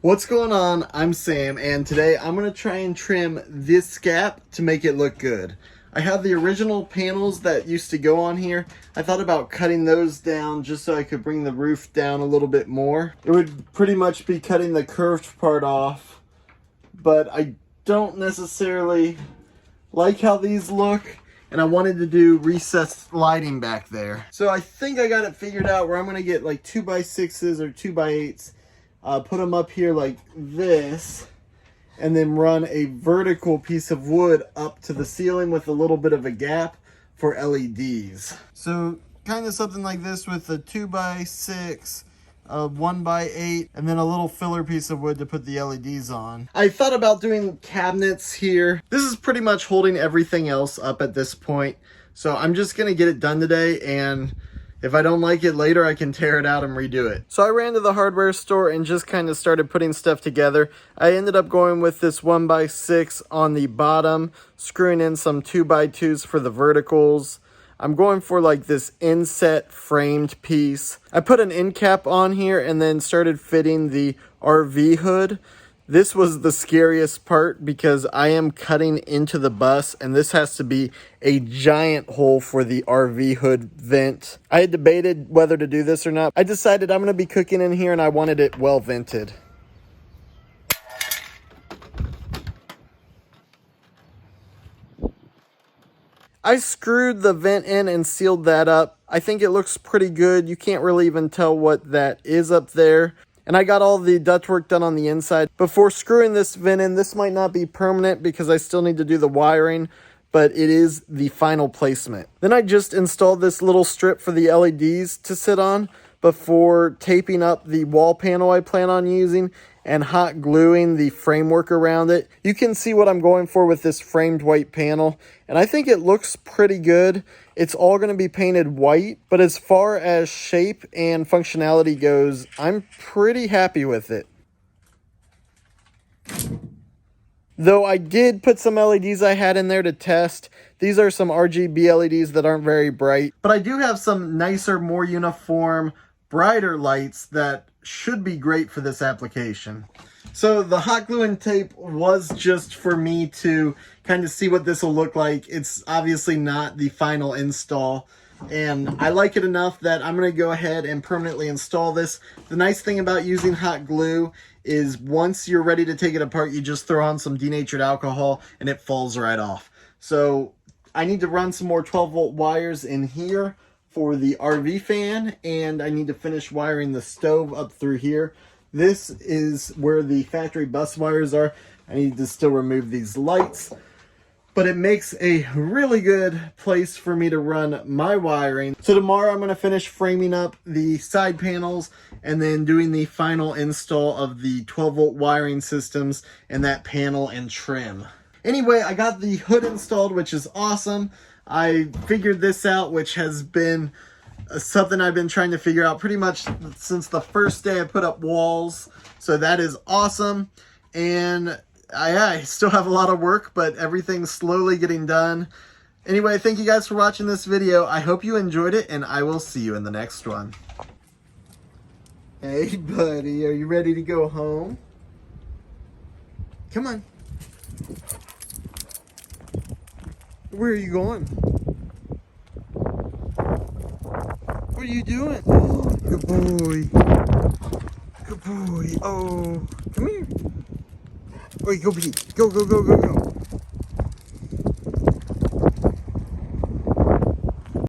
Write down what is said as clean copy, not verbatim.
What's going on? I'm Sam, and today I'm going to try and trim this gap to make it look good. I have the original panels that used to go on here. I thought about cutting those down just so I could bring the roof down a little bit more. It would pretty much be cutting the curved part off, but I don't necessarily like how these look, and I wanted to do recessed lighting back there. So I think I got it figured out where I'm going to get like 2x6s or 2x8s. Put them up here like this, and then run a vertical piece of wood up to the ceiling with a little bit of a gap for LEDs. So kind of something like this with a 2x6, a 1x8, and then a little filler piece of wood to put the LEDs on. I thought about doing cabinets here. This is pretty much holding everything else up at this point. So I'm just gonna get it done today, and if I don't like it later, I can tear it out and redo it. So I ran to the hardware store and just kind of started putting stuff together. I ended up going with this 1x6 on the bottom, screwing in some 2x2s for the verticals. I'm going for like this inset framed piece. I put an end cap on here and then started fitting the RV hood. This was the scariest part because I am cutting into the bus, and this has to be a giant hole for the RV hood vent. I had debated whether to do this or not. I decided I'm going to be cooking in here, and I wanted it well vented. I screwed the vent in and sealed that up. I think it looks pretty good. You can't really even tell what that is up there. And I got all the ductwork done on the inside. Before screwing this vent in, this might not be permanent because I still need to do the wiring, but it is the final placement. Then I just installed this little strip for the LEDs to sit on before taping up the wall panel I plan on using and hot gluing the framework around it. You can see what I'm going for with this framed white panel, and I think it looks pretty good. It's all going to be painted white, but as far as shape and functionality goes, I'm pretty happy with it. Though I did put some LEDs I had in there to test. These are some RGB LEDs that aren't very bright, but I do have some nicer, more uniform, brighter lights that should be great for this application. So the hot glue and tape was just for me to kind of see what this will look like. It's obviously not the final install, and I like it enough that I'm going to go ahead and permanently install this. The nice thing about using hot glue is once you're ready to take it apart, you just throw on some denatured alcohol and it falls right off. So I need to run some more 12-volt wires in here for the RV fan, and I need to finish wiring the stove up through here. This is where the factory bus wires are. I need to still remove these lights, but it makes a really good place for me to run my wiring. So tomorrow I'm going to finish framing up the side panels and then doing the final install of the 12-volt wiring systems and that panel and trim. Anyway, I got the hood installed, which is awesome. I figured this out, which has been something I've been trying to figure out pretty much since the first day I put up walls. So that is awesome. And I still have a lot of work, but everything's slowly getting done. Anyway, thank you guys for watching this video. I hope you enjoyed it, and I will see you in the next one. Hey, buddy, are you ready to go home? Come on. Where are you going? What are you doing? Good boy. Good boy. Oh, come here. Wait, go pee. Go, go, go, go, go.